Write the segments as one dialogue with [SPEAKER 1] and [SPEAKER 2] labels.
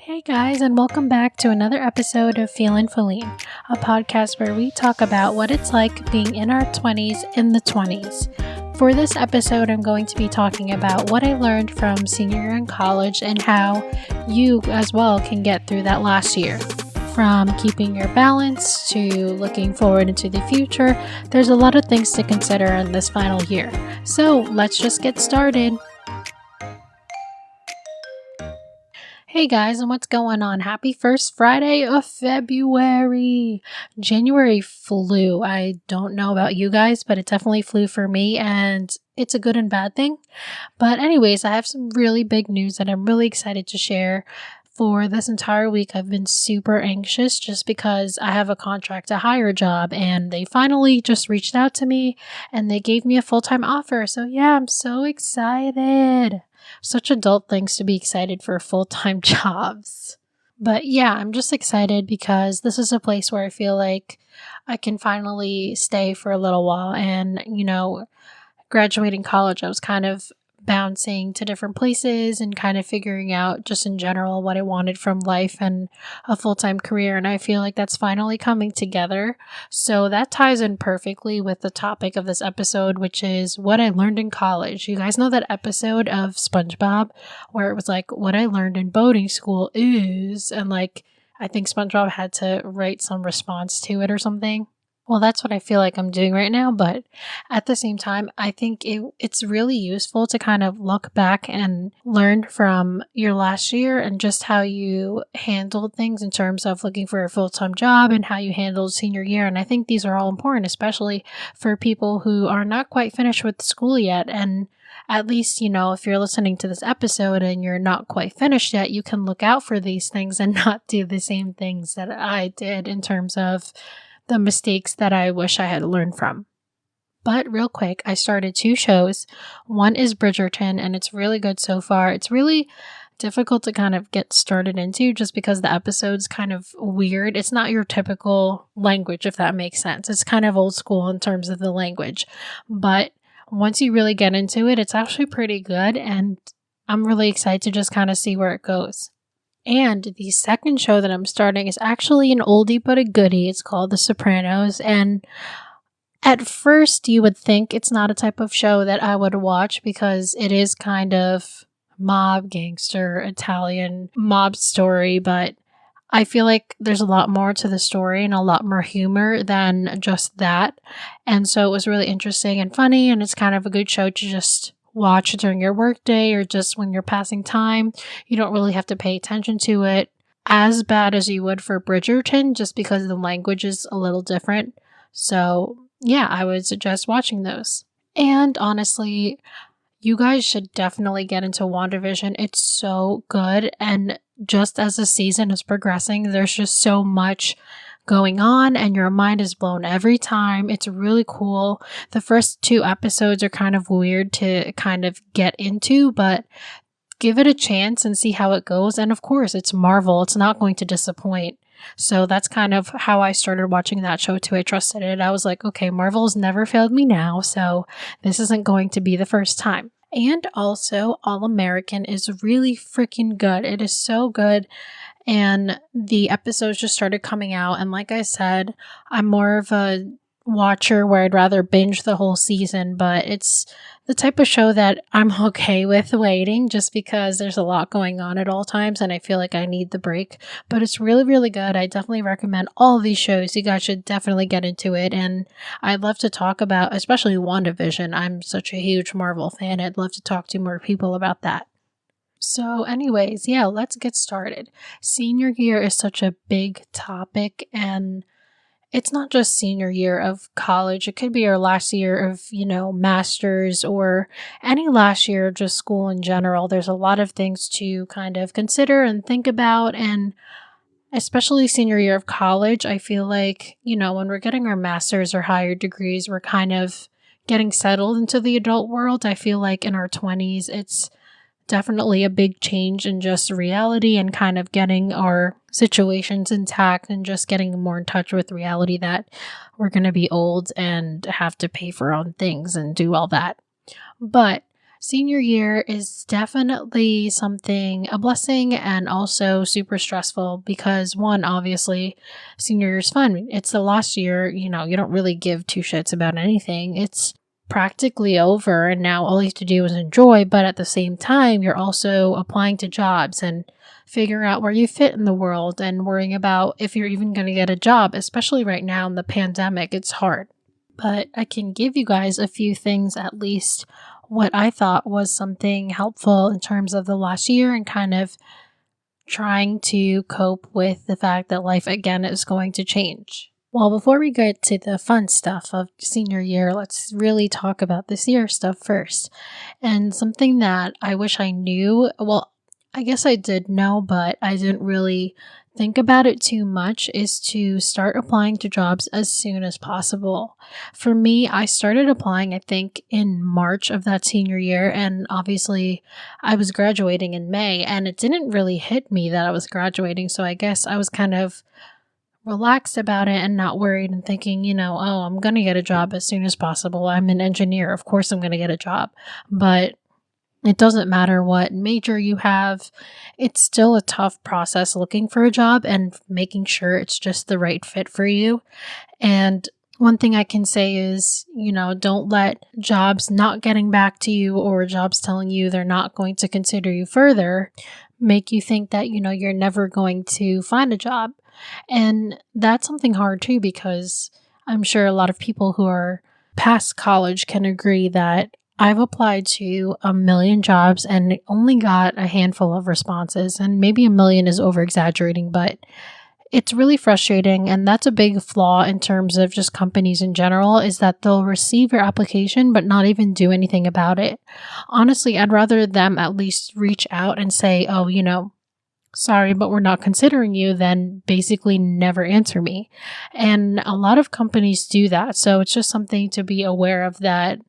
[SPEAKER 1] Hey guys, and welcome back to another episode of Philline, a podcast where we talk about what it's like being in our 20s in the 20s. For this episode, I'm going to be talking about what I learned from senior year in college and how you as well can get through that last year. From keeping your balance to looking forward into the future, there's a lot of things to consider in this final year. So let's just get started. Hey guys, and what's going on? Happy first Friday of February. January flew. I don't know about you guys, but it definitely flew for me, and it's a good and bad thing. But anyways, I have some really big news that I'm really excited to share. For this entire week, I've been super anxious just because I have a contract to hire job, and they finally just reached out to me and they gave me a full-time offer. So yeah, I'm so excited. Such adult things to be excited for full-time jobs. But yeah, I'm just excited because this is a place where I feel like I can finally stay for a little while. And, graduating college, I was kind of bouncing to different places and kind of figuring out just in general what I wanted from life and a full-time career. And I feel like that's finally coming together. So that ties in perfectly with the topic of this episode, which is what I learned in college. You guys know that episode of SpongeBob where it was like, what I learned in boarding school is, and I think SpongeBob had to write some response to it or something. Well, that's what I feel like I'm doing right now, but at the same time, I think it's really useful to kind of look back and learn from your last year and just how you handled things in terms of looking for a full-time job and how you handled senior year. And I think these are all important, especially for people who are not quite finished with school yet. And at least, if you're listening to this episode and you're not quite finished yet, you can look out for these things and not do the same things that I did in terms of the mistakes that I wish I had learned from. But real quick, I started 2 shows. One is Bridgerton, and it's really good so far. It's really difficult to kind of get started into just because the episode's kind of weird. It's not your typical language, if that makes sense. It's kind of old school in terms of the language. But once you really get into it, it's actually pretty good, and I'm really excited to just kind of see where it goes. And the second show that I'm starting is actually an oldie but a goodie. It's called The Sopranos. And at first you would think it's not a type of show that I would watch because it is kind of mob, gangster, Italian mob story. But I feel like there's a lot more to the story and a lot more humor than just that. And so it was really interesting and funny. And it's kind of a good show to just watch during your workday or just when you're passing time. You don't really have to pay attention to it as bad as you would for Bridgerton just because the language is a little different. So yeah, I would suggest watching those. And honestly, you guys should definitely get into WandaVision. It's so good. And just as the season is progressing, there's just so much going on and your mind is blown every time. It's really cool. The first 2 episodes are kind of weird to kind of get into, but give it a chance and see how it goes. And of course, it's Marvel. It's not going to disappoint. So that's kind of how I started watching that show too. I trusted it. I was like, okay, Marvel has never failed me now, so this isn't going to be the first time. And also, All American is really freaking good. It is so good. And the episodes just started coming out. And like I said, I'm more of a watcher where I'd rather binge the whole season. But it's the type of show that I'm okay with waiting just because there's a lot going on at all times. And I feel like I need the break. But it's really, really good. I definitely recommend all of these shows. You guys should definitely get into it. And I'd love to talk about, especially WandaVision. I'm such a huge Marvel fan. I'd love to talk to more people about that. So anyways, yeah, let's get started. Senior year is such a big topic, and it's not just senior year of college. It could be our last year of, master's or any last year of just school in general. There's a lot of things to kind of consider and think about, and especially senior year of college, I feel like, when we're getting our master's or higher degrees, we're kind of getting settled into the adult world. I feel like in our 20s, it's definitely a big change in just reality and kind of getting our situations intact and just getting more in touch with reality that we're going to be old and have to pay for our own things and do all that. But Senior year is definitely a blessing and also super stressful because one, obviously, senior year is fun. It's the last year, you don't really give two shits about anything. It's practically over and now all you have to do is enjoy, but at the same time, you're also applying to jobs and figuring out where you fit in the world and worrying about if you're even going to get a job, especially right now in the pandemic. It's hard. But I can give you guys a few things, at least what I thought was something helpful in terms of the last year and kind of trying to cope with the fact that life again is going to change. Well, before we get to the fun stuff of senior year, let's really talk about this year stuff first. And something that I wish I knew, well, I guess I did know, but I didn't really think about it too much, is to start applying to jobs as soon as possible. For me, I started applying, I think, in March of that senior year, and obviously I was graduating in May, and it didn't really hit me that I was graduating, so I guess I was kind of relaxed about it and not worried and thinking, oh, I'm going to get a job as soon as possible. I'm an engineer. Of course I'm going to get a job. But it doesn't matter what major you have. It's still a tough process looking for a job and making sure it's just the right fit for you. And one thing I can say is, don't let jobs not getting back to you or jobs telling you they're not going to consider you further make you think that, you're never going to find a job. And that's something hard too, because I'm sure a lot of people who are past college can agree that I've applied to a million jobs and only got a handful of responses, and maybe a million is over exaggerating, but it's really frustrating. And that's a big flaw in terms of just companies in general, is that they'll receive your application but not even do anything about it. Honestly, I'd rather them at least reach out and say, oh, sorry, but we're not considering you, than basically never answer me. And a lot of companies do that. So it's just something to be aware of, that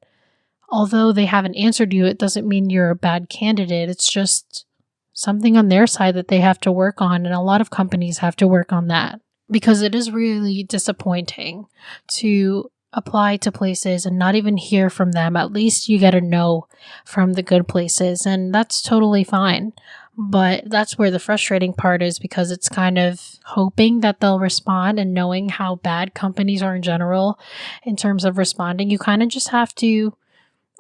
[SPEAKER 1] although they haven't answered you, it doesn't mean you're a bad candidate. It's just something on their side that they have to work on. And a lot of companies have to work on that, because it is really disappointing to apply to places and not even hear from them. At least you get a no from the good places, and that's totally fine. But that's where the frustrating part is, because it's kind of hoping that they'll respond, and knowing how bad companies are in general in terms of responding, you kind of just have to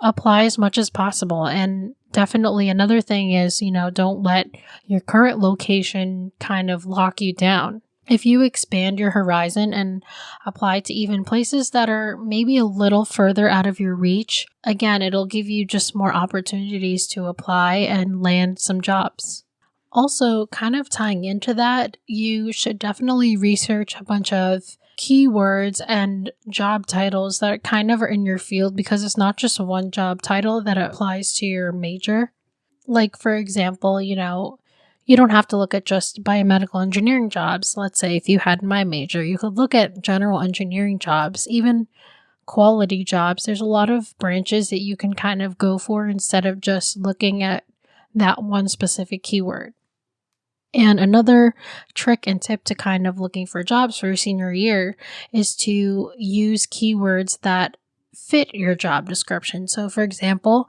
[SPEAKER 1] apply as much as possible. And definitely another thing is, don't let your current location kind of lock you down. If you expand your horizon and apply to even places that are maybe a little further out of your reach, again, it'll give you just more opportunities to apply and land some jobs. Also, kind of tying into that, you should definitely research a bunch of keywords and job titles that kind of are in your field, because it's not just one job title that applies to your major. Like, for example, you don't have to look at just biomedical engineering jobs. Let's say if you had my major, you could look at general engineering jobs, even quality jobs. There's a lot of branches that you can kind of go for instead of just looking at that one specific keyword. And another trick and tip to kind of looking for jobs for your senior year is to use keywords that fit your job description. So, for example,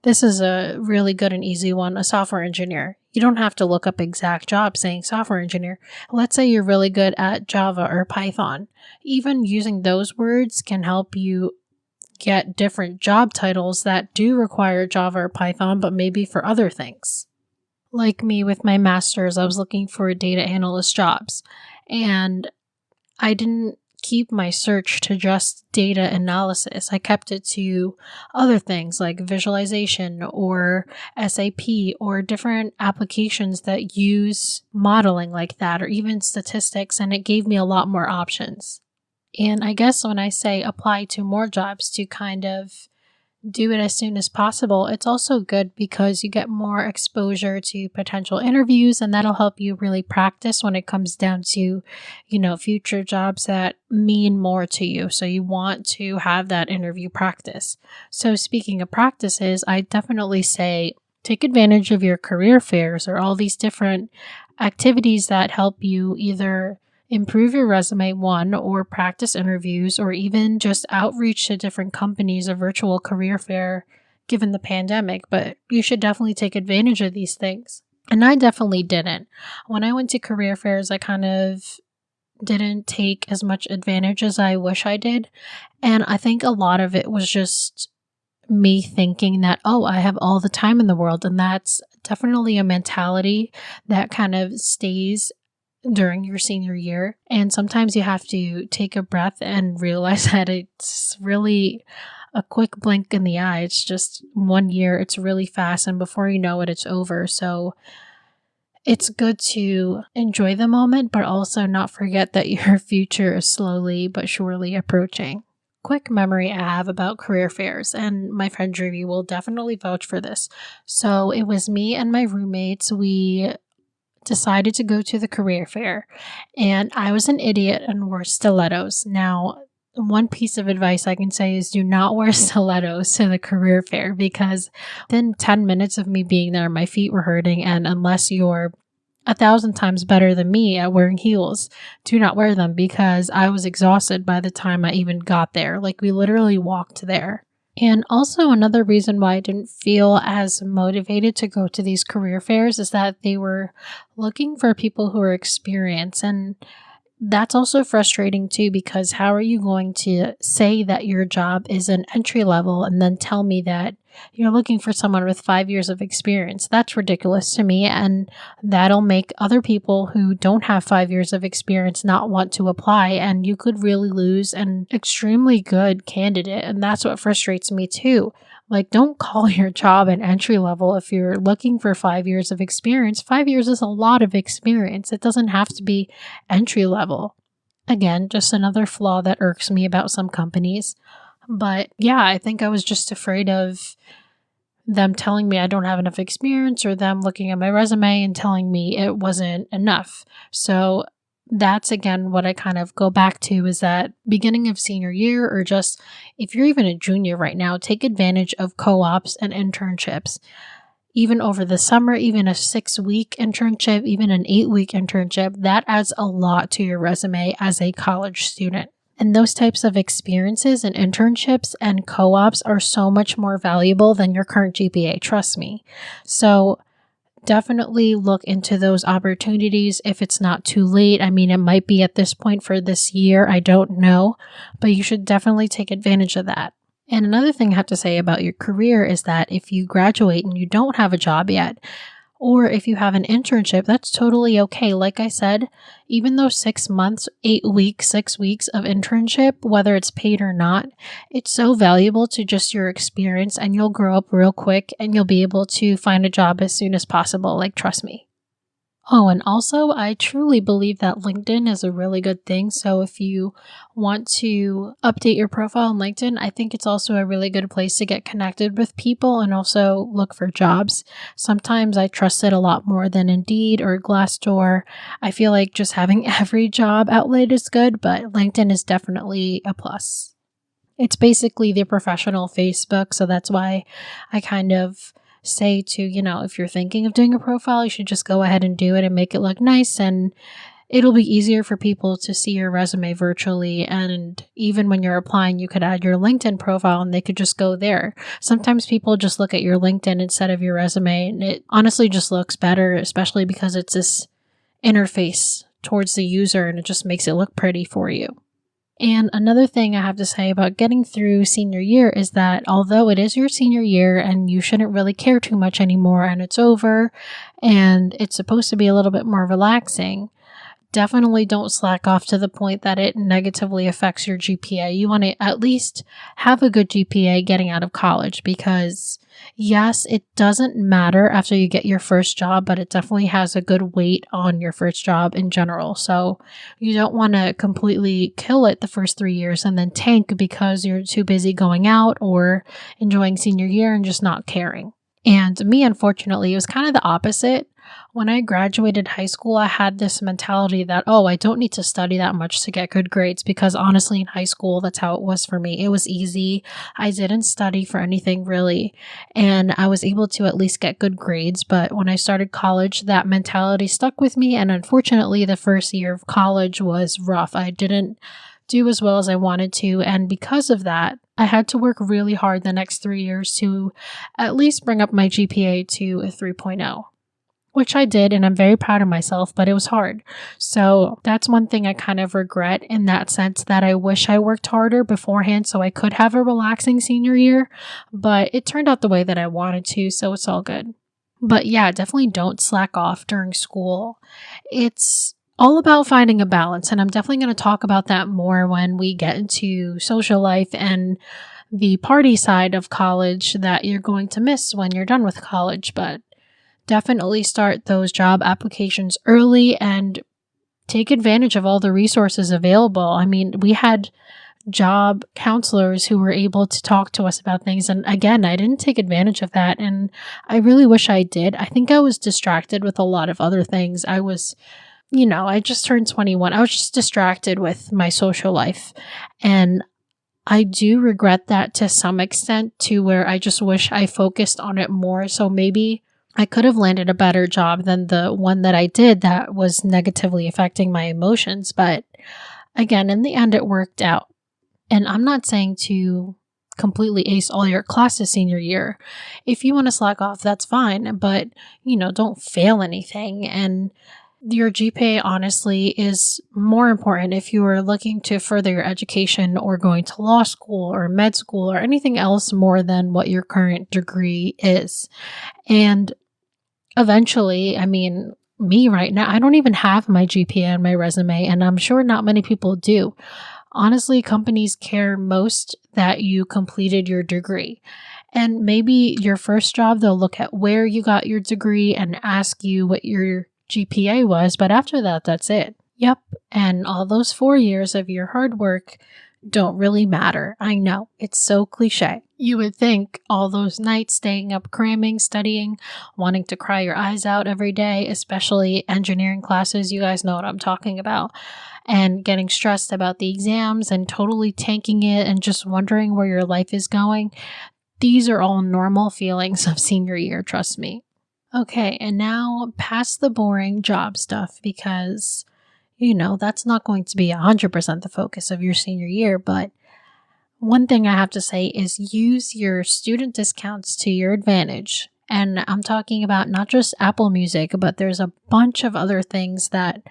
[SPEAKER 1] this is a really good and easy one, a software engineer. You don't have to look up exact jobs saying software engineer. Let's say you're really good at Java or Python. Even using those words can help you get different job titles that do require Java or Python, but maybe for other things. Like me with my master's, I was looking for data analyst jobs, and I didn't keep my search to just data analysis. I kept it to other things like visualization or SAP or different applications that use modeling like that, or even statistics, and it gave me a lot more options. And I guess when I say apply to more jobs to kind of do it as soon as possible, it's also good because you get more exposure to potential interviews, and that'll help you really practice when it comes down to, future jobs that mean more to you. So you want to have that interview practice. So speaking of practices, I definitely say take advantage of your career fairs or all these different activities that help you either improve your resume, one, or practice interviews, or even just outreach to different companies. A virtual career fair given the pandemic, but you should definitely take advantage of these things. And I definitely didn't. When I went to career fairs, I kind of didn't take as much advantage as I wish I did. And I think a lot of it was just me thinking that, oh, I have all the time in the world. And that's definitely a mentality that kind of stays during your senior year. And sometimes you have to take a breath and realize that it's really a quick blink in the eye. It's just 1 year. It's really fast. And before you know it, it's over. So it's good to enjoy the moment, but also not forget that your future is slowly but surely approaching. Quick memory I have about career fairs, and my friend Drury will definitely vouch for this. So it was me and my roommates. We decided to go to the career fair, and I was an idiot and wore stilettos. Now, one piece of advice I can say is do not wear stilettos to the career fair, because within 10 minutes of me being there, my feet were hurting. And unless you're 1,000 times better than me at wearing heels, do not wear them, because I was exhausted by the time I even got there. Like, we literally walked there. And also another reason why I didn't feel as motivated to go to these career fairs is that they were looking for people who are experienced. And that's also frustrating too, because how are you going to say that your job is an entry level and then tell me that you're looking for someone with 5 years of experience? That's ridiculous to me, and that'll make other people who don't have 5 years of experience not want to apply, and you could really lose an extremely good candidate, and that's what frustrates me too. Like, don't call your job an entry level if you're looking for 5 years of experience. 5 years is a lot of experience. It doesn't have to be entry level. Again, just another flaw that irks me about some companies. But yeah, I think I was just afraid of them telling me I don't have enough experience, or them looking at my resume and telling me it wasn't enough. So that's again what I kind of go back to, is that beginning of senior year, or just if you're even a junior right now, take advantage of co-ops and internships. Even over the summer, even a 6-week internship, even an 8-week internship, that adds a lot to your resume as a college student. And those types of experiences and internships and co-ops are so much more valuable than your current GPA, trust me. So definitely look into those opportunities if it's not too late. I mean, it might be at this point for this year, I don't know, but you should definitely take advantage of that. And another thing I have to say about your career is that if you graduate and you don't have a job yet, or if you have an internship, that's totally okay. Like I said, even though 6 months, 8 weeks, 6 weeks of internship, whether it's paid or not, it's so valuable to just your experience, and you'll grow up real quick and you'll be able to find a job as soon as possible. Like, trust me. Oh, and also, I truly believe that LinkedIn is a really good thing. So if you want to update your profile on LinkedIn, I think it's also a really good place to get connected with people and also look for jobs. Sometimes I trust it a lot more than Indeed or Glassdoor. I feel like just having every job outlet is good, but LinkedIn is definitely a plus. It's basically the professional Facebook, so that's why I kind of say to, if you're thinking of doing a profile, you should just go ahead and do it and make it look nice, and it'll be easier for people to see your resume virtually. And even when you're applying, you could add your LinkedIn profile and they could just go there. Sometimes people just look at your LinkedIn instead of your resume, and it honestly just looks better, especially because it's this interface towards the user and it just makes it look pretty for you. And another thing I have to say about getting through senior year is that although it is your senior year and you shouldn't really care too much anymore and it's over and it's supposed to be a little bit more relaxing, definitely don't slack off to the point that it negatively affects your GPA. You want to at least have a good GPA getting out of college, because yes, it doesn't matter after you get your first job, but it definitely has a good weight on your first job in general. So you don't want to completely kill it the first 3 years and then tank because you're too busy going out or enjoying senior year and just not caring. And me, unfortunately, it was kind of the opposite. When I graduated high school, I had this mentality that, I don't need to study that much to get good grades, because honestly, in high school, that's how it was for me. It was easy. I didn't study for anything really, and I was able to at least get good grades. But when I started college, that mentality stuck with me, and unfortunately, the first year of college was rough. I didn't do as well as I wanted to. And because of that, I had to work really hard the next 3 years to at least bring up my GPA to a 3.0, which I did. And I'm very proud of myself, but it was hard. So that's one thing I kind of regret in that sense, that I wish I worked harder beforehand so I could have a relaxing senior year, but it turned out the way that I wanted to. So it's all good. But yeah, definitely don't slack off during school. It's all about finding a balance. And I'm definitely going to talk about that more when we get into social life and the party side of college that you're going to miss when you're done with college. But definitely start those job applications early and take advantage of all the resources available. I mean, we had job counselors who were able to talk to us about things. And again, I didn't take advantage of that. And I really wish I did. I think I was distracted with a lot of other things. I was, I just turned 21. I was just distracted with my social life. And I do regret that to some extent, to where I just wish I focused on it more. So maybe I could have landed a better job than the one that I did that was negatively affecting my emotions. But again, in the end, it worked out. And I'm not saying to completely ace all your classes senior year. If you want to slack off, that's fine. But, don't fail anything. And your GPA, honestly, is more important if you are looking to further your education or going to law school or med school or anything else more than what your current degree is. And eventually, me right now, I don't even have my GPA on my resume, and I'm sure not many people do. Honestly, companies care most that you completed your degree. And maybe your first job, they'll look at where you got your degree and ask you what your GPA was, but after that, that's it. Yep, and all those 4 years of your hard work don't really matter. I know, it's so cliche. You would think all those nights staying up, cramming, studying, wanting to cry your eyes out every day, especially engineering classes, you guys know what I'm talking about, and getting stressed about the exams and totally tanking it and just wondering where your life is going. These are all normal feelings of senior year, trust me. Okay, and now past the boring job stuff, because, that's not going to be 100% the focus of your senior year. But one thing I have to say is use your student discounts to your advantage. And I'm talking about not just Apple Music, but there's a bunch of other things that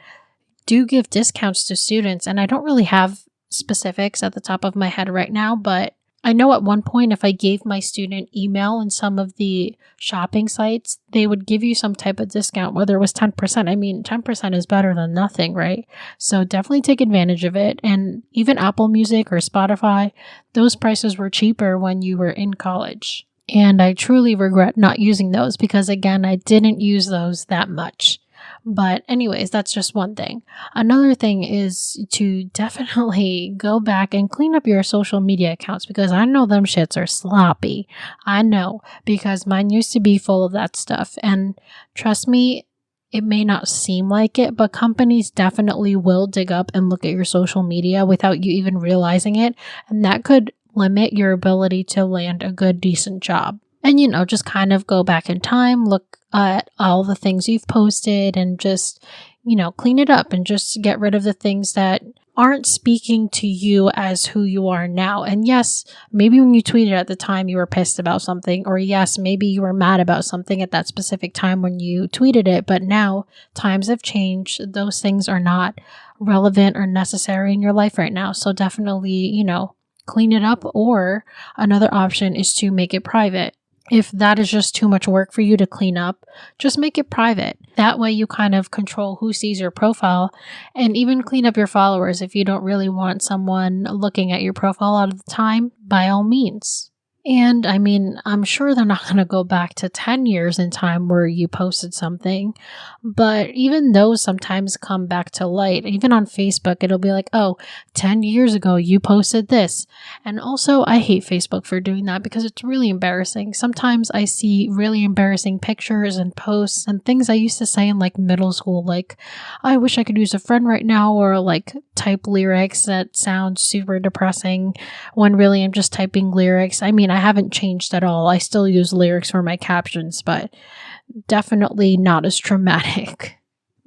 [SPEAKER 1] do give discounts to students. And I don't really have specifics at the top of my head right now, but I know at one point, if I gave my student email in some of the shopping sites, they would give you some type of discount, whether it was 10%. 10% is better than nothing, right? So definitely take advantage of it. And even Apple Music or Spotify, those prices were cheaper when you were in college. And I truly regret not using those because, again, I didn't use those that much. But anyways, that's just one thing. Another thing is to definitely go back and clean up your social media accounts, because I know them shits are sloppy. I know, because mine used to be full of that stuff. And trust me, it may not seem like it, but companies definitely will dig up and look at your social media without you even realizing it. And that could limit your ability to land a good, decent job. And, just kind of go back in time, look at all the things you've posted and just, clean it up and just get rid of the things that aren't speaking to you as who you are now. And yes, maybe when you tweeted at the time, you were pissed about something, or yes, maybe you were mad about something at that specific time when you tweeted it. But now times have changed. Those things are not relevant or necessary in your life right now. So definitely, clean it up. Or another option is to make it private. If that is just too much work for you to clean up, just make it private. That way you kind of control who sees your profile, and even clean up your followers if you don't really want someone looking at your profile all of the time, by all means. And I'm sure they're not going to go back to 10 years in time where you posted something, but even those sometimes come back to light. Even on Facebook, it'll be like, 10 years ago, you posted this. And also, I hate Facebook for doing that because it's really embarrassing. Sometimes I see really embarrassing pictures and posts and things I used to say in middle school, like, I wish I could use a friend right now, or type lyrics that sound super depressing when really I'm just typing lyrics. I haven't changed at all. I still use lyrics for my captions, but definitely not as traumatic.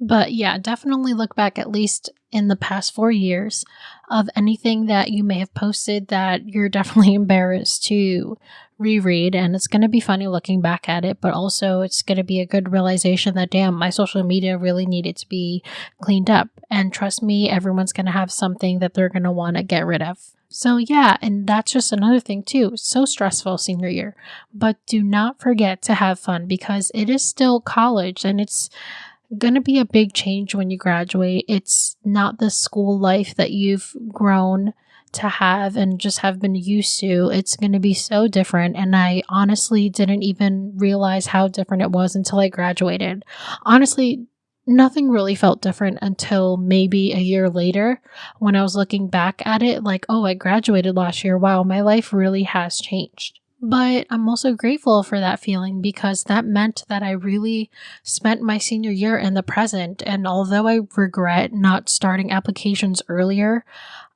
[SPEAKER 1] But yeah, definitely look back at least in the past 4 years of anything that you may have posted that you're definitely embarrassed to reread. And it's going to be funny looking back at it, but also it's going to be a good realization that, damn, my social media really needed to be cleaned up. And trust me, everyone's going to have something that they're going to want to get rid of. So yeah, and that's just another thing too. So stressful senior year, but do not forget to have fun because it is still college and it's going to be a big change when you graduate. It's not the school life that you've grown to have and just have been used to. It's going to be so different. And I honestly didn't even realize how different it was until I graduated. Honestly, nothing really felt different until maybe a year later when I was looking back at it like, oh, I graduated last year. Wow, my life really has changed. But I'm also grateful for that feeling because that meant that I really spent my senior year in the present. And although I regret not starting applications earlier,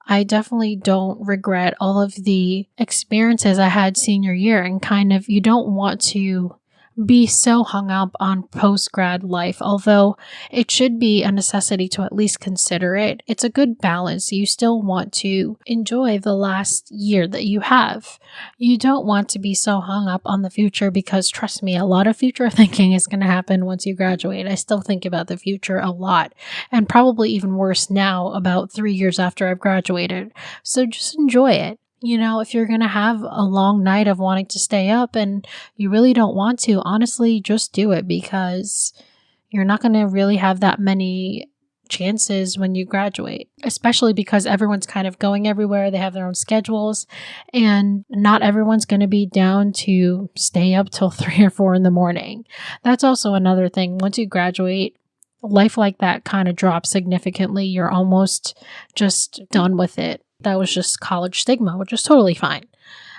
[SPEAKER 1] I definitely don't regret all of the experiences I had senior year. And kind of, you don't want to be so hung up on post-grad life, although it should be a necessity to at least consider it. It's a good balance. You still want to enjoy the last year that you have. You don't want to be so hung up on the future because trust me, a lot of future thinking is going to happen once you graduate. I still think about the future a lot and probably even worse now about 3 years after I've graduated. So just enjoy it. You know, if you're going to have a long night of wanting to stay up and you really don't want to, honestly, just do it because you're not going to really have that many chances when you graduate, especially because everyone's kind of going everywhere. They have their own schedules and not everyone's going to be down to stay up till 3 or 4 in the morning. That's also another thing. Once you graduate, life like that kind of drops significantly. You're almost just done with it. That was just college stigma, which is totally fine.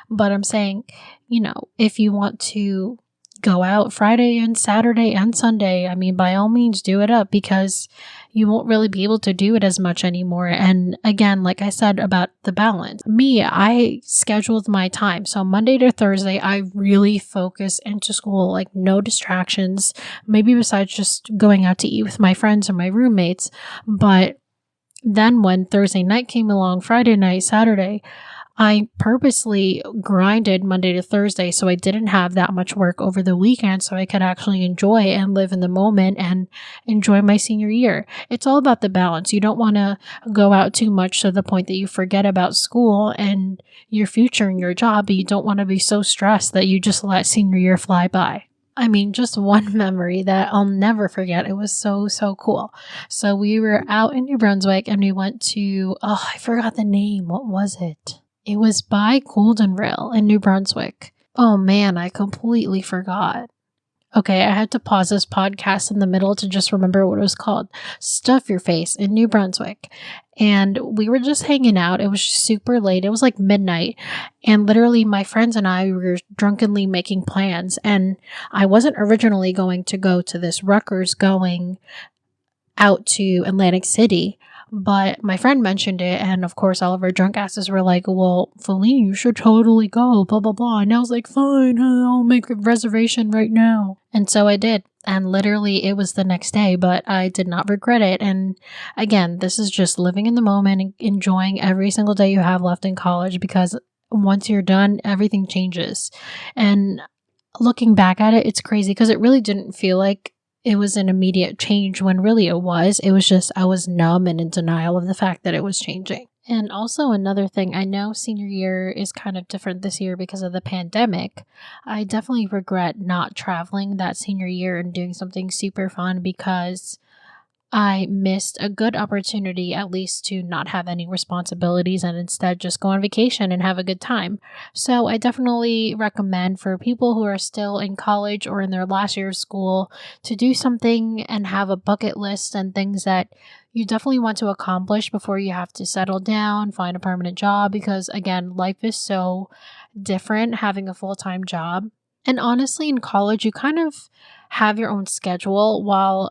[SPEAKER 1] But I'm saying, you know, if you want to go out Friday and Saturday and Sunday, I mean, by all means, do it up because you won't really be able to do it as much anymore. And again, like I said about the balance, I scheduled my time. So Monday to Thursday, I really focus into school, like no distractions, maybe besides just going out to eat with my friends or my roommates. But then when Thursday night came along, Friday night, Saturday, I purposely grinded Monday to Thursday so I didn't have that much work over the weekend so I could actually enjoy and live in the moment and enjoy my senior year. It's all about the balance. You don't want to go out too much to the point that you forget about school and your future and your job, but you don't want to be so stressed that you just let senior year fly by. I mean, just one memory that I'll never forget. It was so, so cool. So we were out in New Brunswick and we went to, I forgot the name. What was it? It was by Golden Rail in New Brunswick. Oh man, I completely forgot. Okay, I had to pause this podcast in the middle to just remember what it was called. Stuff Your Face in New Brunswick. And we were just hanging out. It was super late. It was like midnight. And literally my friends and I were drunkenly making plans. And I wasn't originally going to go to this Rutgers going out to Atlantic City. But my friend mentioned it, and of course, all of our drunk asses were like, well, Philline, you should totally go, blah, blah, blah. And I was like, fine, I'll make a reservation right now. And so I did. And literally, it was the next day, but I did not regret it. And again, this is just living in the moment and enjoying every single day you have left in college because once you're done, everything changes. And looking back at it, it's crazy because it really didn't feel like it was an immediate change when really it was. It was just I was numb and in denial of the fact that it was changing. And also another thing, I know senior year is kind of different this year because of the pandemic. I definitely regret not traveling that senior year and doing something super fun because I missed a good opportunity at least to not have any responsibilities and instead just go on vacation and have a good time. So I definitely recommend for people who are still in college or in their last year of school to do something and have a bucket list and things that you definitely want to accomplish before you have to settle down, find a permanent job, because again, life is so different having a full-time job. And honestly, in college, you kind of have your own schedule while,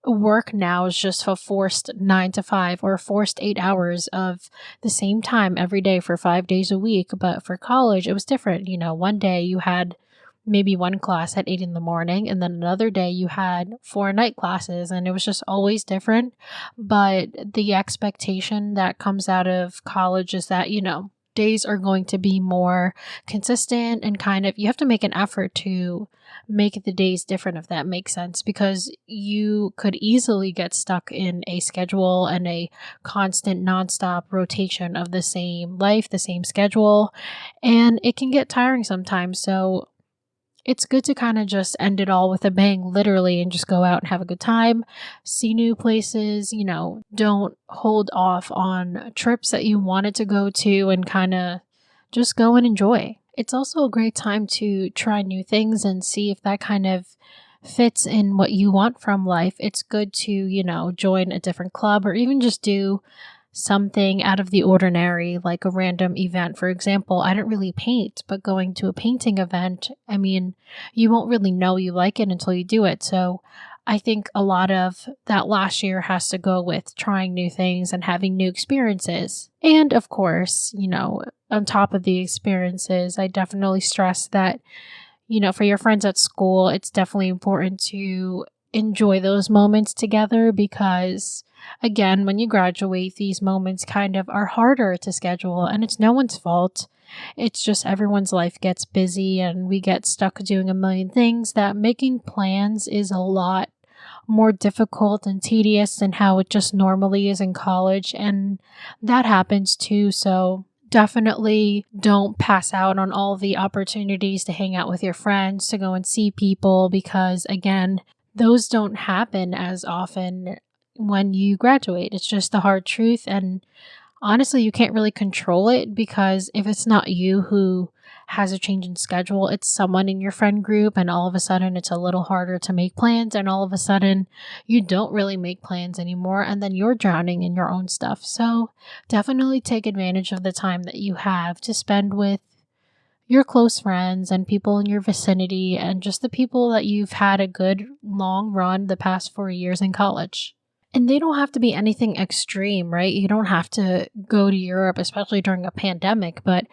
[SPEAKER 1] work now is just a forced 9 to 5 or forced 8 hours of the same time every day for 5 days a week. But for college, it was different. One day you had maybe one class at 8 in the morning, and then another day you had 4 night classes, and it was just always different. But the expectation that comes out of college is that, days are going to be more consistent, and kind of you have to make an effort to make the days different, if that makes sense, because you could easily get stuck in a schedule and a constant nonstop rotation of the same life, the same schedule, and it can get tiring sometimes. So it's good to kind of just end it all with a bang, literally, and just go out and have a good time, see new places, don't hold off on trips that you wanted to go to, and kind of just go and enjoy. It's also a great time to try new things and see if that kind of fits in what you want from life. It's good to, join a different club, or even just do something out of the ordinary, like a random event. For example, I didn't really paint, but going to a painting event, I mean, you won't really know you like it until you do it. So I think a lot of that last year has to go with trying new things and having new experiences. And of course, on top of the experiences, I definitely stress that, for your friends at school, it's definitely important to enjoy those moments together, because again, when you graduate, these moments kind of are harder to schedule, and it's no one's fault. It's just everyone's life gets busy and we get stuck doing a million things, that making plans is a lot more difficult and tedious than how it just normally is in college, and that happens too. So definitely don't pass out on all the opportunities to hang out with your friends, to go and see people, because again, those don't happen as often when you graduate. It's just the hard truth. And honestly, you can't really control it, because if it's not you who has a change in schedule, it's someone in your friend group, and all of a sudden it's a little harder to make plans, and all of a sudden you don't really make plans anymore, and then you're drowning in your own stuff. So definitely take advantage of the time that you have to spend with your close friends and people in your vicinity, and just the people that you've had a good long run the past 4 years in college. And they don't have to be anything extreme, right? You don't have to go to Europe, especially during a pandemic. But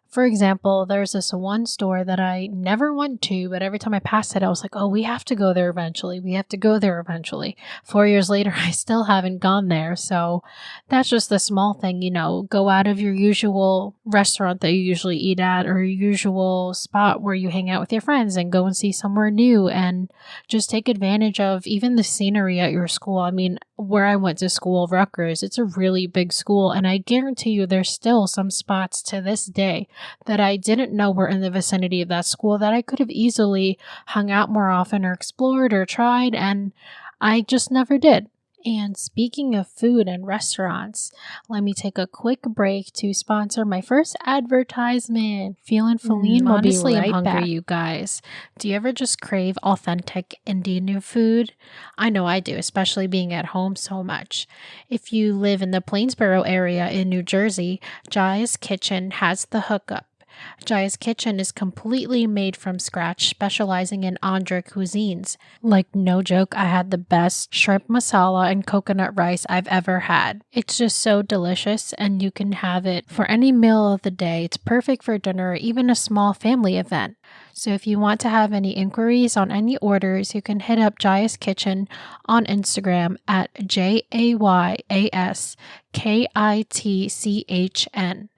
[SPEAKER 1] for example, there's this one store that I never went to, but every time I passed it, I was like, oh, we have to go there eventually. We have to go there eventually. 4 years later, I still haven't gone there. So that's just the small thing, go out of your usual restaurant that you usually eat at, or your usual spot where you hang out with your friends, and go and see somewhere new, and just take advantage of even the scenery at your school. I mean, where I went to school, Rutgers, it's a really big school, and I guarantee you there's still some spots to this day that I didn't know were in the vicinity of that school that I could have easily hung out more often, or explored, or tried, and I just never did. And speaking of food and restaurants, let me take a quick break to sponsor my first advertisement. Philline will be right I'm hungry, back. You guys. Do you ever just crave authentic Indian food? I know I do, especially being at home so much. If you live in the Plainsboro area in New Jersey, Jaya's Kitchen has the hookup. Jaya's Kitchen is completely made from scratch, specializing in Andhra cuisines. Like, no joke, I had the best shrimp masala and coconut rice I've ever had. It's just so delicious, and you can have it for any meal of the day. It's perfect for dinner or even a small family event. So if you want to have any inquiries on any orders, you can hit up Jaya's Kitchen on Instagram at JAYASKITCHN.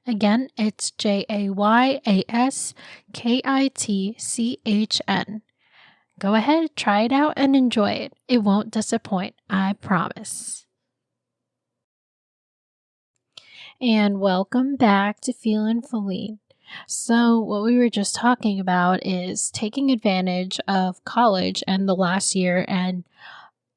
[SPEAKER 1] Again, it's JAYASKITCHN. Go ahead, try it out and enjoy it. It won't disappoint, I promise. And welcome back to Philline. So what we were just talking about is taking advantage of college and the last year, and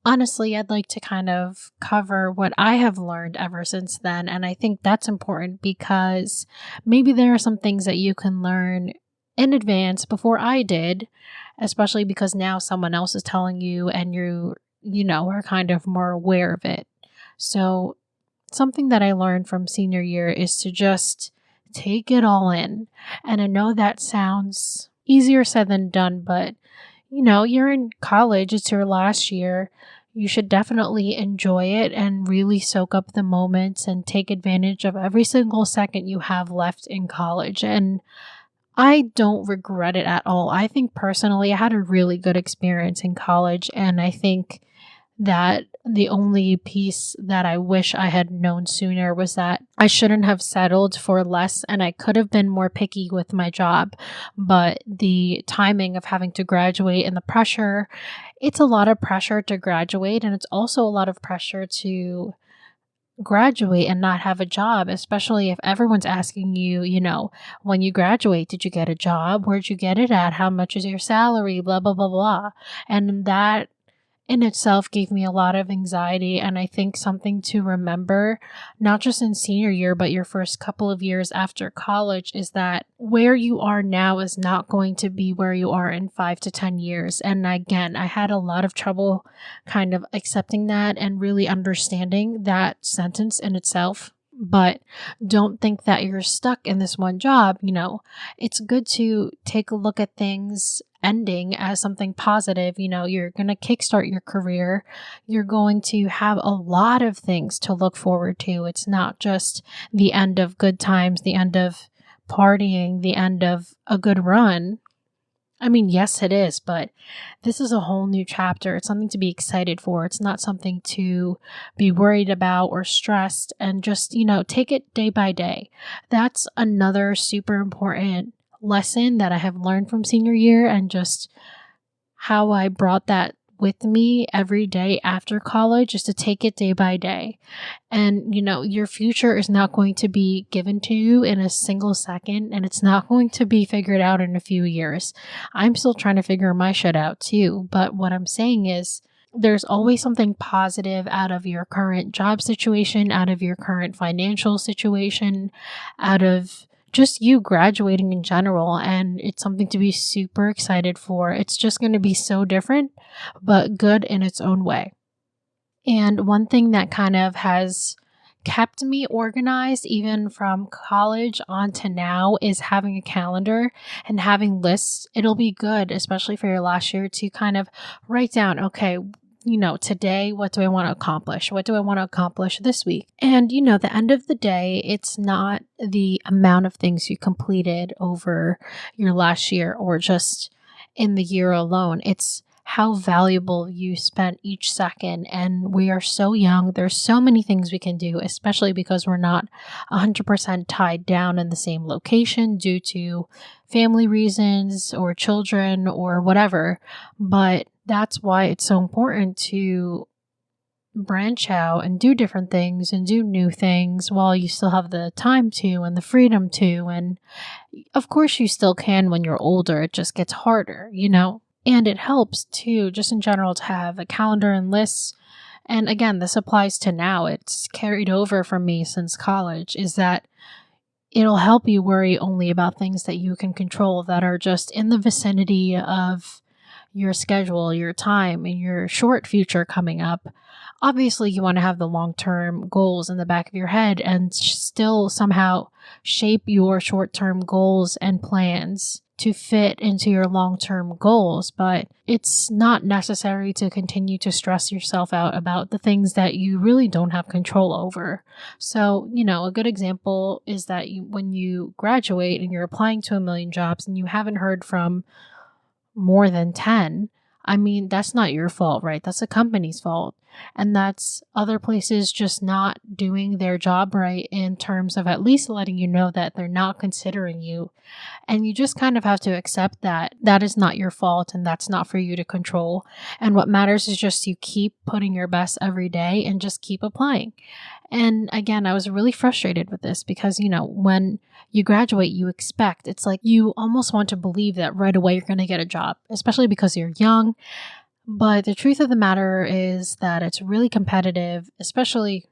[SPEAKER 1] honestly, I'd like to kind of cover what I have learned ever since then, and I think that's important because maybe there are some things that you can learn in advance before I did, especially because now someone else is telling you and you are kind of more aware of it. So something that I learned from senior year is to just take it all in. And I know that sounds easier said than done, but you're in college, it's your last year. You should definitely enjoy it and really soak up the moments and take advantage of every single second you have left in college. And I don't regret it at all. I think personally, I had a really good experience in college, and I think that the only piece that I wish I had known sooner was that I shouldn't have settled for less and I could have been more picky with my job. But the timing of having to graduate and the pressure, it's a lot of pressure to graduate, and it's also a lot of pressure to graduate and not have a job, especially if everyone's asking you, when you graduate, did you get a job? Where'd you get it at? How much is your salary? Blah, blah, blah, blah. And that in itself gave me a lot of anxiety. And I think something to remember, not just in senior year, but your first couple of years after college, is that where you are now is not going to be where you are in 5 to 10 years. And again, I had a lot of trouble kind of accepting that and really understanding that sentence in itself. But don't think that you're stuck in this one job. It's good to take a look at things ending as something positive. You're going to kickstart your career. You're going to have a lot of things to look forward to. It's not just the end of good times, the end of partying, the end of a good run. I mean, yes, it is, but this is a whole new chapter. It's something to be excited for. It's not something to be worried about or stressed, and just, take it day by day. That's another super important lesson that I have learned from senior year, and just how I brought that with me every day after college is to take it day by day. And, your future is not going to be given to you in a single second, and it's not going to be figured out in a few years. I'm still trying to figure my shit out too. But what I'm saying is, there's always something positive out of your current job situation, out of your current financial situation, out of just you graduating in general. And it's something to be super excited for. It's just going to be so different, but good in its own way. And one thing that kind of has kept me organized even from college on to now is having a calendar and having lists. It'll be good, especially for your last year, to kind of write down, okay, today, what do I want to accomplish? What do I want to accomplish this week? And, the end of the day, it's not the amount of things you completed over your last year or just in the year alone. It's how valuable you spent each second. And we are so young. There's so many things we can do, especially because we're not 100% tied down in the same location due to family reasons or children or whatever. But that's why it's so important to branch out and do different things and do new things while you still have the time to and the freedom to. And of course you still can when you're older. It just gets harder, And it helps too, just in general, to have a calendar and lists. And again, this applies to now. It's carried over from me since college, is that it'll help you worry only about things that you can control, that are just in the vicinity of your schedule, your time, and your short future coming up. Obviously, you want to have the long-term goals in the back of your head and still somehow shape your short-term goals and plans to fit into your long-term goals, but it's not necessary to continue to stress yourself out about the things that you really don't have control over. So, a good example is that when you graduate and you're applying to a million jobs and you haven't heard from more than 10, I mean, that's not your fault, right? That's a company's fault. And that's other places just not doing their job right in terms of at least letting you know that they're not considering you. And you just kind of have to accept that that is not your fault and that's not for you to control. And what matters is just you keep putting your best every day and just keep applying. And again, I was really frustrated with this because, when you graduate, you expect, it's like you almost want to believe that right away you're going to get a job, especially because you're young. But the truth of the matter is that it's really competitive, especially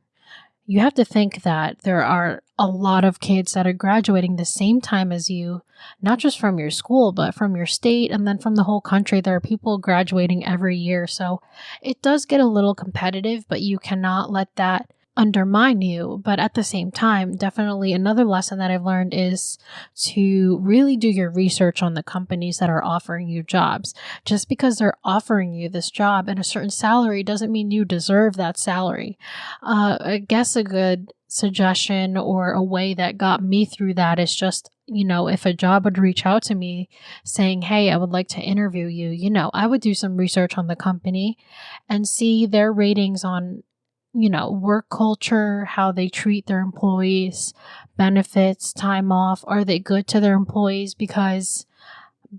[SPEAKER 1] you have to think that there are a lot of kids that are graduating the same time as you, not just from your school, but from your state and then from the whole country. There are people graduating every year. So it does get a little competitive, but you cannot let that undermine you. But at the same time, definitely another lesson that I've learned is to really do your research on the companies that are offering you jobs. Just because they're offering you this job and a certain salary doesn't mean you deserve that salary. I guess a good suggestion or a way that got me through that is just, if a job would reach out to me saying, "Hey, I would like to interview you," I would do some research on the company and see their ratings on, work culture, how they treat their employees, benefits, time off. Are they good to their employees? Because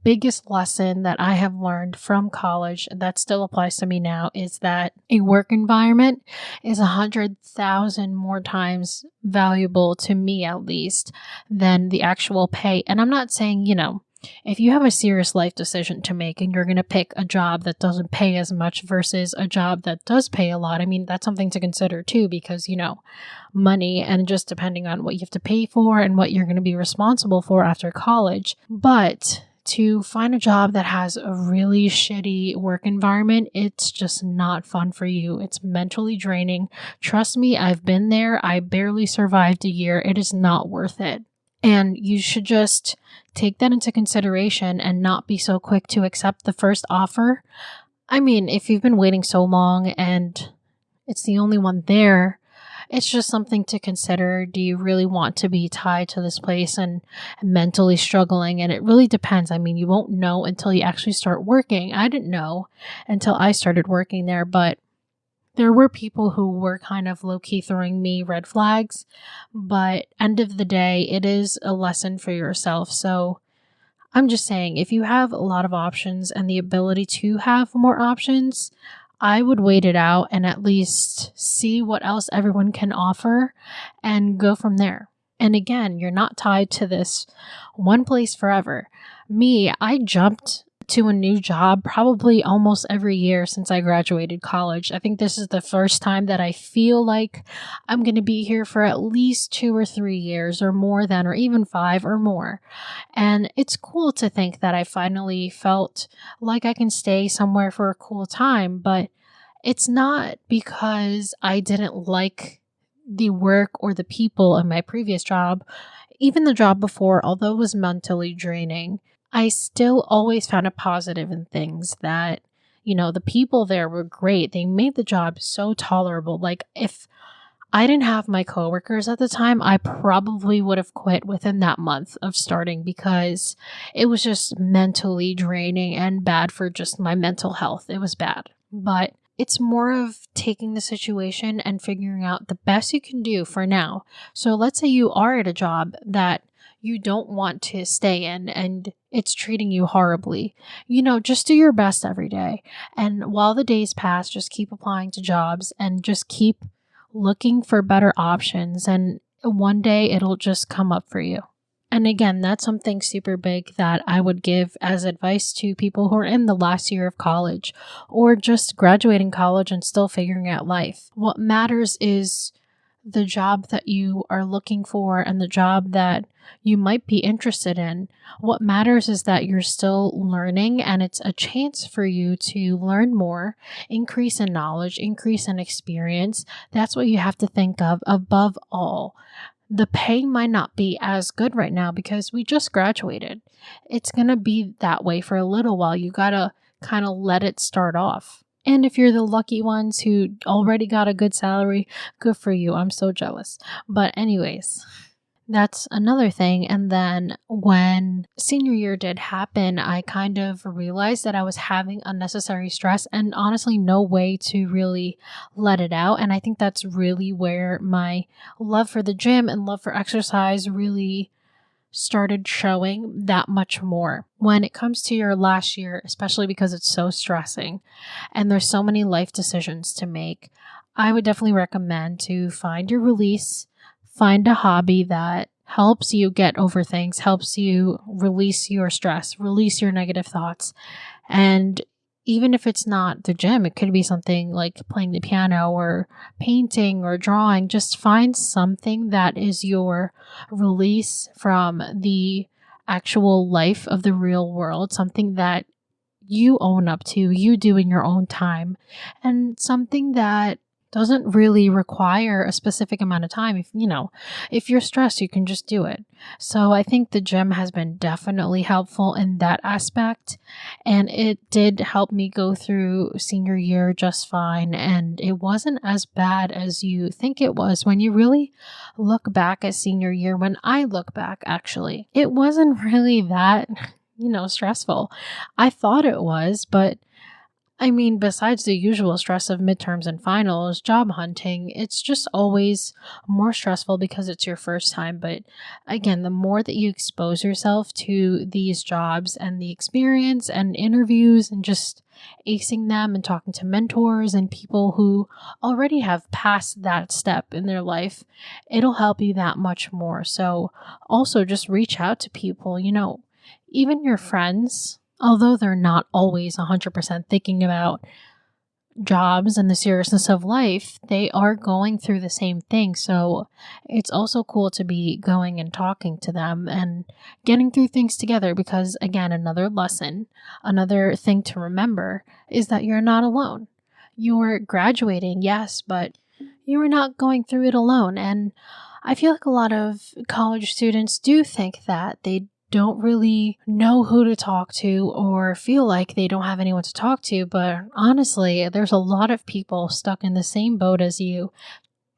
[SPEAKER 1] biggest lesson that I have learned from college that still applies to me now is that a work environment is 100,000 more times valuable to me, at least, than the actual pay. And I'm not saying, if you have a serious life decision to make and you're going to pick a job that doesn't pay as much versus a job that does pay a lot, I mean, that's something to consider too, because, money and just depending on what you have to pay for and what you're going to be responsible for after college. But to find a job that has a really shitty work environment, it's just not fun for you. It's mentally draining. Trust me, I've been there. I barely survived a year. It is not worth it. And you should just take that into consideration and not be so quick to accept the first offer. I mean, if you've been waiting so long and it's the only one there, it's just something to consider. Do you really want to be tied to this place and mentally struggling? And it really depends. I mean, you won't know until you actually start working. I didn't know until I started working there, but there were people who were kind of low-key throwing me red flags. But end of the day, it is a lesson for yourself. So I'm just saying, if you have a lot of options and the ability to have more options, I would wait it out and at least see what else everyone can offer and go from there. And again, you're not tied to this one place forever. Me, I jumped to a new job probably almost every year since I graduated college. I think this is the first time that I feel like I'm going to be here for at least 2 or 3 years or more than, or even 5 or more. And it's cool to think that I finally felt like I can stay somewhere for a cool time, but it's not because I didn't like the work or the people in my previous job. Even the job before, although it was mentally draining, I still always found a positive in things that, the people there were great. They made the job so tolerable. Like, if I didn't have my coworkers at the time, I probably would have quit within that month of starting because it was just mentally draining and bad for just my mental health. It was bad. But it's more of taking the situation and figuring out the best you can do for now. So let's say you are at a job that you don't want to stay in and it's treating you horribly. Just do your best every day. And while the days pass, just keep applying to jobs and just keep looking for better options. And one day it'll just come up for you. And again, that's something super big that I would give as advice to people who are in the last year of college or just graduating college and still figuring out life. What matters is the job that you are looking for and the job that you might be interested in. What matters is that you're still learning and it's a chance for you to learn more, increase in knowledge, increase in experience. That's what you have to think of above all. The pay might not be as good right now because we just graduated. It's going to be that way for a little while. You got to kind of let it start off. And if you're the lucky ones who already got a good salary, good for you. I'm so jealous. But anyways, that's another thing. And then when senior year did happen, I kind of realized that I was having unnecessary stress and honestly no way to really let it out. And I think that's really where my love for the gym and love for exercise really started showing that much more. When it comes to your last year, especially because it's so stressing and there's so many life decisions to make, I would definitely recommend to find your release, find a hobby that helps you get over things, helps you release your stress, release your negative thoughts. And even if it's not the gym, it could be something like playing the piano or painting or drawing. Just find something that is your release from the actual life of the real world, something that you own up to, you do in your own time, and something that doesn't really require a specific amount of time. If you're stressed, you can just do it. So I think the gym has been definitely helpful in that aspect. And it did help me go through senior year just fine. And it wasn't as bad as you think it was when you really look back at senior year. When I look back, actually, it wasn't really that, stressful. I thought it was, but I mean, besides the usual stress of midterms and finals, job hunting, it's just always more stressful because it's your first time. But again, the more that you expose yourself to these jobs and the experience and interviews and just acing them and talking to mentors and people who already have passed that step in their life, it'll help you that much more. So also just reach out to people, even your friends, although they're not always 100% thinking about jobs and the seriousness of life, they are going through the same thing. So it's also cool to be going and talking to them and getting through things together because, again, another lesson, another thing to remember is that you're not alone. You're graduating, yes, but you are not going through it alone. And I feel like a lot of college students do think that they don't really know who to talk to or feel like they don't have anyone to talk to. But honestly, there's a lot of people stuck in the same boat as you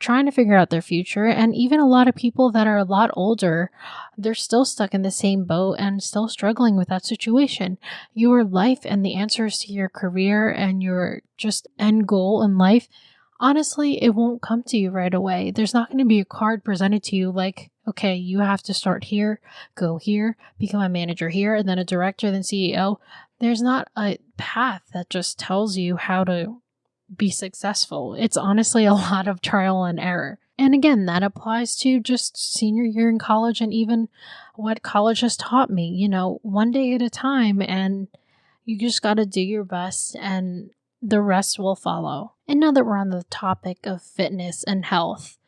[SPEAKER 1] trying to figure out their future. And even a lot of people that are a lot older, they're still stuck in the same boat and still struggling with that situation. Your life and the answers to your career and your just end goal in life, honestly, it won't come to you right away. There's not going to be a card presented to you like, okay, you have to start here, go here, become a manager here, and then a director, then CEO. There's not a path that just tells you how to be successful. It's honestly a lot of trial and error. And again, that applies to just senior year in college and even what college has taught me, one day at a time. And you just got to do your best and the rest will follow. And now that we're on the topic of fitness and health,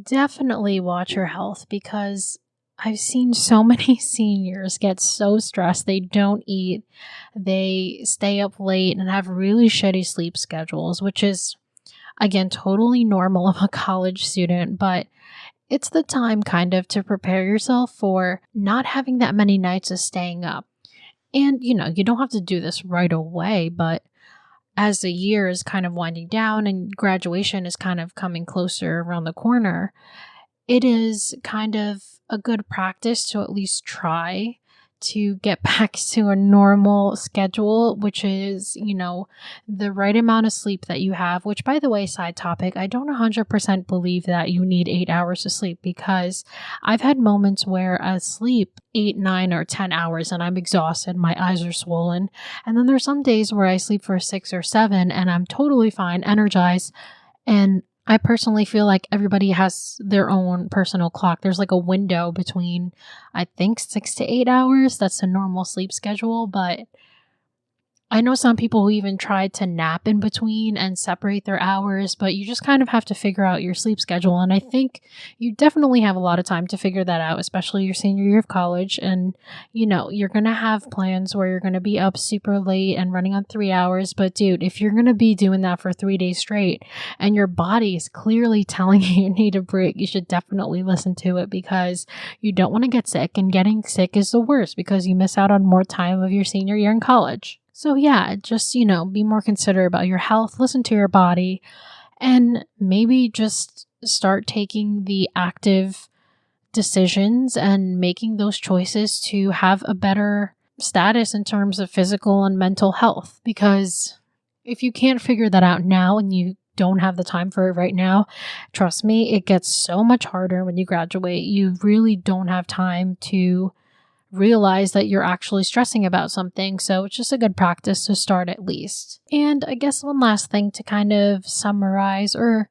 [SPEAKER 1] definitely watch your health because I've seen so many seniors get so stressed they don't eat, they stay up late and have really shitty sleep schedules, which is, again, totally normal of a college student, but it's the time kind of to prepare yourself for not having that many nights of staying up. And, you don't have to do this right away, but as the year is kind of winding down and graduation is kind of coming closer around the corner, it is kind of a good practice to at least try to get back to a normal schedule, which is, the right amount of sleep that you have, which, by the way, side topic, I don't 100% believe that you need 8 hours to sleep because I've had moments where I sleep 8, 9, or 10 hours and I'm exhausted, my eyes are swollen. And then there's some days where I sleep for 6 or 7 and I'm totally fine, energized. And I personally feel like everybody has their own personal clock. There's like a window between, I think, 6 to 8 hours. That's a normal sleep schedule. But I know some people who even tried to nap in between and separate their hours, but you just kind of have to figure out your sleep schedule. And I think you definitely have a lot of time to figure that out, especially your senior year of college. And, you're going to have plans where you're going to be up super late and running on 3 hours. But dude, if you're going to be doing that for 3 days straight and your body is clearly telling you need a break, you should definitely listen to it because you don't want to get sick. And getting sick is the worst because you miss out on more time of your senior year in college. So yeah, just, be more considerate about your health, listen to your body, and maybe just start taking the active decisions and making those choices to have a better status in terms of physical and mental health. Because if you can't figure that out now and you don't have the time for it right now, trust me, it gets so much harder when you graduate. You really don't have time to realize that you're actually stressing about something. So it's just a good practice to start at least. And I guess one last thing to kind of summarize or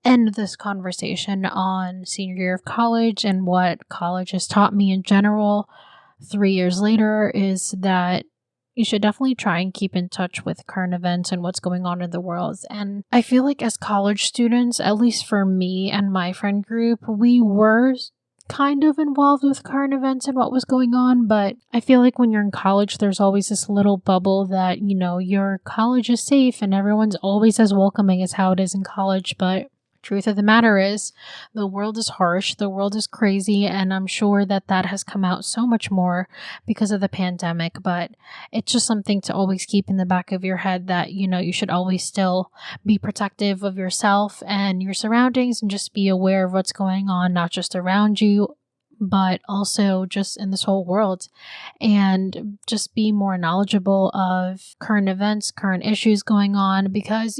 [SPEAKER 1] end this conversation on senior year of college and what college has taught me in general 3 years later is that you should definitely try and keep in touch with current events and what's going on in the world. And I feel like as college students, at least for me and my friend group, we were kind of involved with current events and what was going on, but I feel like when you're in college, there's always this little bubble that, your college is safe and everyone's always as welcoming as how it is in college. But truth of the matter is, the world is harsh, the world is crazy, and I'm sure that has come out so much more because of the pandemic. But it's just something to always keep in the back of your head that, you should always still be protective of yourself and your surroundings and just be aware of what's going on, not just around you, but also just in this whole world, and just be more knowledgeable of current events, current issues going on, because,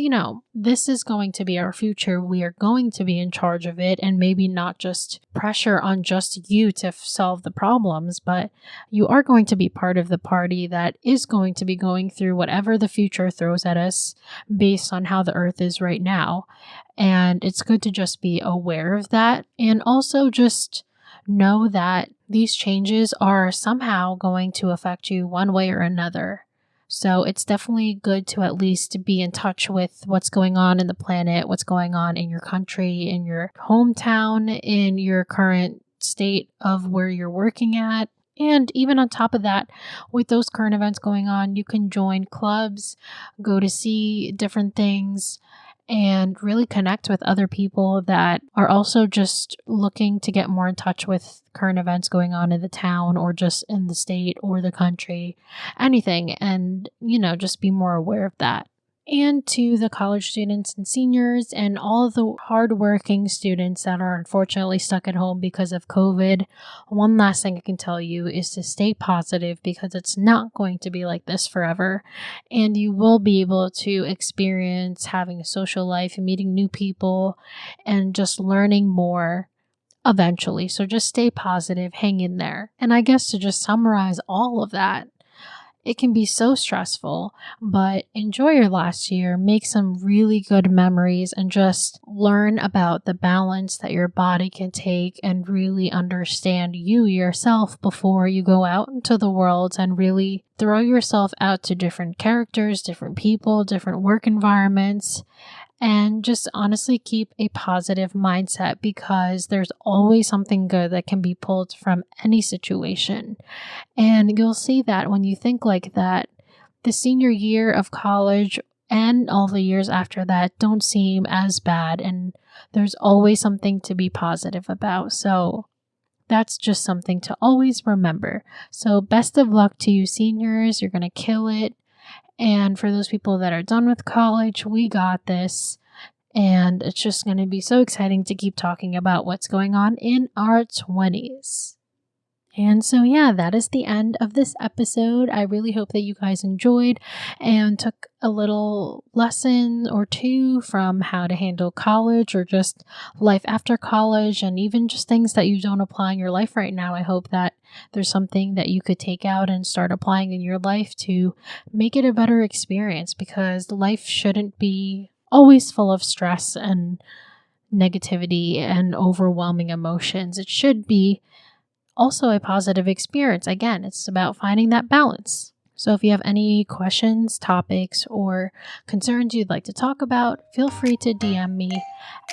[SPEAKER 1] this is going to be our future. We are going to be in charge of it, and maybe not just pressure on just you to solve the problems, but you are going to be part of the party that is going to be going through whatever the future throws at us based on how the earth is right now. And it's good to just be aware of that, and also just know that these changes are somehow going to affect you one way or another. So it's definitely good to at least be in touch with what's going on in the planet, what's going on in your country, in your hometown, in your current state of where you're working at. And even on top of that, with those current events going on, you can join clubs, go to see different things, and really connect with other people that are also just looking to get more in touch with current events going on in the town or just in the state or the country, anything. And, just be more aware of that. And to the college students and seniors and all of the hardworking students that are unfortunately stuck at home because of COVID, one last thing I can tell you is to stay positive, because it's not going to be like this forever. And you will be able to experience having a social life and meeting new people and just learning more eventually. So just stay positive, hang in there. And I guess to just summarize all of that, it can be so stressful, but enjoy your last year, make some really good memories, and just learn about the balance that your body can take and really understand you yourself before you go out into the world and really throw yourself out to different characters, different people, different work environments. And just honestly keep a positive mindset, because there's always something good that can be pulled from any situation. And you'll see that when you think like that, the senior year of college and all the years after that don't seem as bad. And there's always something to be positive about. So that's just something to always remember. So best of luck to you seniors. You're going to kill it. And for those people that are done with college, we got this. And it's just going to be so exciting to keep talking about what's going on in our 20s. And so, that is the end of this episode. I really hope that you guys enjoyed and took a little lesson or two from how to handle college or just life after college, and even just things that you don't apply in your life right now. I hope that there's something that you could take out and start applying in your life to make it a better experience, because life shouldn't be always full of stress and negativity and overwhelming emotions. It should be also a positive experience. Again, it's about finding that balance. So if you have any questions, topics, or concerns you'd like to talk about, feel free to DM me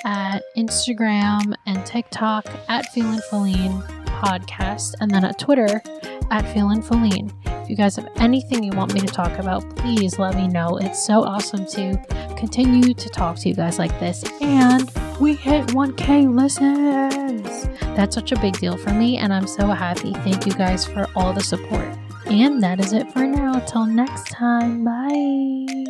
[SPEAKER 1] at Instagram and TikTok at Philline Podcast, and then at Twitter at Philline. If you guys have anything you want me to talk about, please let me know. It's so awesome to continue to talk to you guys like this. And we hit 1K listens. That's such a big deal for me, and I'm so happy. Thank you guys for all the support. And that is it for now. Till next time. Bye.